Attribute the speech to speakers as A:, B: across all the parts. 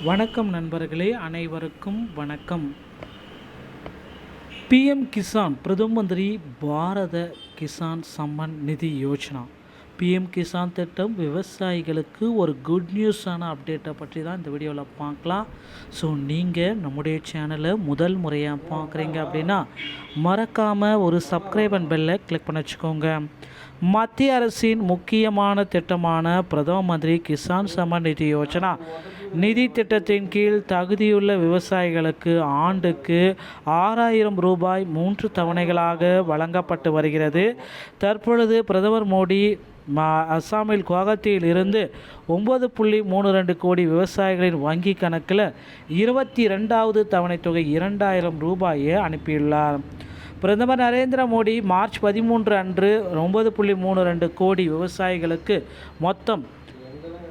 A: வணக்கம் நண்பர்களே, அனைவருக்கும் வணக்கம். பிஎம் கிசான் பிரதம மந்திரி பாரத கிசான் சம்மன் நிதி யோஜனா. பிஎம் கிசான் திட்டம் விவசாயிகளுக்கு ஒரு குட் நியூஸான அப்டேட்டை பற்றி தான் இந்த வீடியோவில் பார்க்கலாம். ஸோ நீங்கள் நம்முடைய சேனலை முதல் முறையாக பார்க்குறீங்க அப்படின்னா மறக்காமல் ஒரு சப்ஸ்கிரைப் அண்ட் பெல்லை கிளிக் பண்ணி வச்சுக்கோங்க. மத்திய அரசின் முக்கியமான திட்டமான பிரதம மந்திரி கிசான் சம்மன் நிதி யோஜனா நிதி திட்டத்தின் கீழ் தகுதியுள்ள விவசாயிகளுக்கு ஆண்டுக்கு 6,000 ரூபாய் 3 தவணைகளாக வழங்கப்பட்டு வருகிறது. தற்பொழுது பிரதமர் மோடி அஸ்ஸாமில் குவஹாத்தியில் இருந்து 9.32 கோடி விவசாயிகளின் வங்கி கணக்கில் 22வது தவணை தொகை 2,000 ரூபாயை அனுப்பியுள்ளார். பிரதமர் நரேந்திர மோடி மார்ச் 13 அன்று 9.32 கோடி விவசாயிகளுக்கு மொத்தம்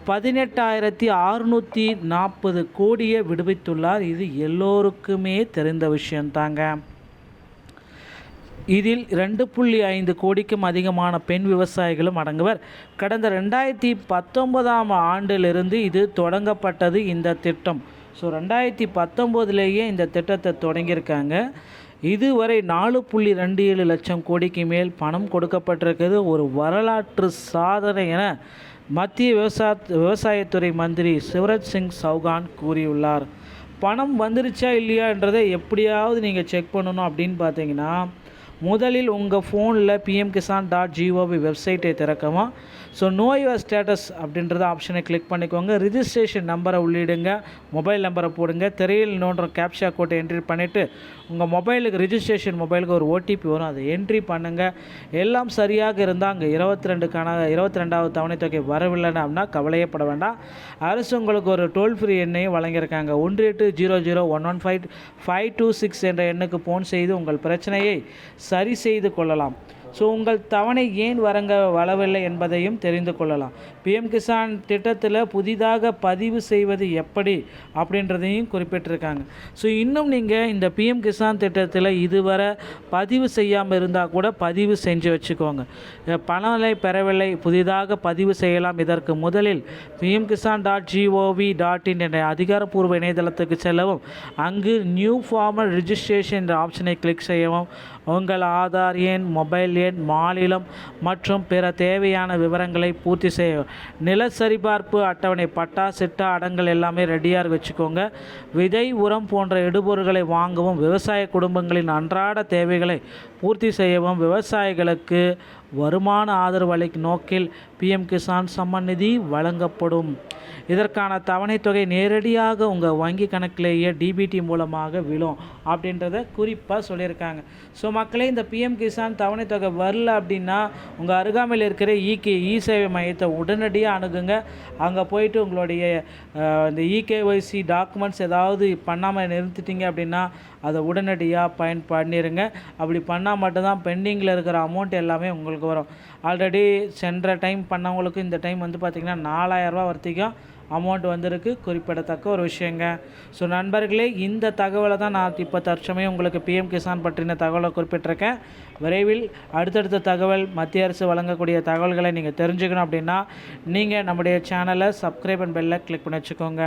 A: 18,640 கோடியை விடுவித்துள்ளார். இது எல்லோருக்குமே தெரிந்த விஷயந்தாங்க. இதில் 2.5 கோடிக்கும் அதிகமான பெண் விவசாயிகளும் அடங்குவர். கடந்த 2019ஆம் ஆண்டிலிருந்து இது தொடங்கப்பட்டது இந்த திட்டம். ஸோ 2019லேயே இந்த திட்டத்தை தொடங்கியிருக்காங்க. இதுவரை 4.27 லட்சம் கோடிக்கு மேல் பணம் கொடுக்கப்பட்டிருக்கிறது. ஒரு வரலாற்று சாதனை என மத்திய விவசாயத்துறை மந்திரி சிவராஜ் சிங் சௌகான் கூறியுள்ளார். பணம் வந்துருச்சா இல்லையான்றதை எப்படியாவது நீங்கள் செக் பண்ணணும் அப்படின்னு பார்த்தீங்கன்னா, முதலில் உங்கள் ஃபோனில் pmkisan.gov வெப்சைட்டை திறக்கவும். ஸோ நோ யுவர் ஸ்டேட்டஸ் அப்படின்றத ஆப்ஷனை கிளிக் பண்ணிக்கோங்க. ரிஜிஸ்ட்ரேஷன் நம்பரை உள்ளிடுங்க, மொபைல் நம்பரை போடுங்க, திரையில் நோன்ற கேப்ஷா கோட்டை என்ட்ரி பண்ணிவிட்டு உங்கள் மொபைலுக்கு ரிஜிஸ்ட்ரேஷன் ஒரு ஓடிபி வரும், அதை என்ட்ரி பண்ணுங்கள். எல்லாம் சரியாக இருந்தால் அங்கே 22வது தவணை தொகை வரவில்லைன்னா அப்படின்னா கவலையப்பட வேண்டாம். அரசு உங்களுக்கு ஒரு டோல் ஃப்ரீ எண்ணையும் வழங்கியிருக்காங்க. 1-800-115-526 என்ற எண்ணுக்கு ஃபோன் செய்து உங்கள் பிரச்சனையை சரி செய்து கொள்ளலாம். ஸோ உங்கள் தவணை ஏன் வரவில்லை என்பதையும் தெரிந்து கொள்ளலாம். பிஎம் கிசான் திட்டத்தில் புதிதாக பதிவு செய்வது எப்படி அப்படின்றதையும் குறிப்பிட்டிருக்காங்க. ஸோ இன்னும் நீங்கள் இந்த பிஎம் கிசான் திட்டத்தில் இதுவரை பதிவு செய்யாமல் இருந்தால் கூட பதிவு செஞ்சு வச்சுக்கோங்க. பணங்களை பெறவில்லை, புதிதாக பதிவு செய்யலாம். இதற்கு முதலில் pmkisan.gov.in என்ற அதிகாரப்பூர்வ இணையதளத்துக்கு செல்லவும். அங்கு நியூ ஃபார்மல் ரிஜிஸ்ட்ரேஷன் என்ற ஆப்ஷனை கிளிக் செய்யவும். உங்கள் ஆதார் எண், மொபைல் எண், மாநிலம் மற்றும் பிற தேவையான விவரங்களை பூர்த்தி செய்ய. நில சரிபார்ப்பு அட்டவணை, பட்டா, சிட்டா, அடங்கல் எல்லாமே ரெடியாக வச்சுக்கோங்க. விதை, உரம் போன்ற இடுபொருட்களை வாங்கவும். விவசாய குடும்பங்களின் அன்றாட தேவைகளை பூர்த்தி செய்யவும் விவசாயிகளுக்கு வருமான ஆதரவு அளிக்கும் நோக்கில் பிஎம் கிசான் சம்மன் நிதி வழங்கப்படும். இதற்கான தவணை தொகை நேரடியாக உங்கள் வங்கி கணக்கிலேயே டிபிடி மூலமாக விழும் அப்படின்றத குறிப்பாக சொல்லியிருக்காங்க. ஸோ மக்களே, இந்த பிஎம் கிசான் தவணை தொகை வரல அப்படின்னா உங்கள் அருகாமையில் இருக்கிற இ சேவை மையத்தை உடனடியாக அணுகுங்க. அங்கே போயிட்டு உங்களுடைய இந்த இகேஒய்சி டாக்குமெண்ட்ஸ் ஏதாவது பண்ணாமல் நிறுத்திட்டீங்க அப்படின்னா அதை உடனடியாக பண்ணிடுங்க. அப்படி பண்ணால் மட்டும்தான் பெண்டிங்கில் இருக்கிற அமௌண்ட் எல்லாமே உங்களுக்கு வரும். ஆல்ரெடி சென்ற டைம் பண்ணவங்களுக்கு இந்த டைம் பார்த்திங்கன்னா 4,000 ரூபா வரைக்கும் அமௌண்ட் வந்திருக்கு. குறிப்பிடத்தக்க ஒரு விஷயங்க. ஸோ நண்பர்களே, இந்த தகவலை தான் நான் இப்போ தற்சமயம் உங்களுக்கு பிஎம் கிசான் பற்றின தகவலை குறிப்பிட்டிருக்கேன். விரைவில் அடுத்தடுத்த தகவல், மத்திய அரசு வழங்கக்கூடிய தகவல்களை நீங்கள் தெரிஞ்சுக்கணும் அப்படின்னா நீங்கள் நம்முடைய சேனலை சப்ஸ்கிரைப் அண்ட் பெல்லை கிளிக் பண்ணி வச்சுக்கோங்க.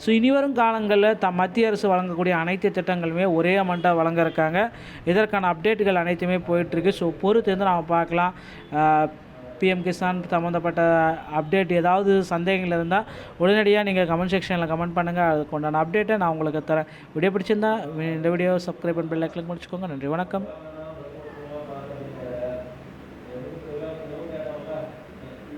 A: ஸோ இனிவரும் காலங்களில் மத்திய அரசு வழங்கக்கூடிய அனைத்து திட்டங்களுமே ஒரே அமௌண்ட்டாக வழங்க இருக்காங்க. இதற்கான அப்டேட்டுகள் அனைத்துமே போயிட்டுருக்கு. ஸோ பொறுத்து நாம் பார்க்கலாம். பிஎம் கிசான் சம்மந்தப்பட்ட அப்டேட் ஏதாவது சந்தேகங்கள் இருந்தால் உடனடியாக நீங்கள் கமெண்ட் செக்ஷனில் கமெண்ட் பண்ணுங்கள். அதுக்கு உண்டான அப்டேட்டை நான் உங்களுக்கு தரேன். வீடியோ பிடிச்சிருந்தா இந்த வீடியோ சப்ஸ்கிரைப் பண்ணி பெல் ஐக்கான் கிளிக் பண்ணிக்கோங்க. நன்றி, வணக்கம்.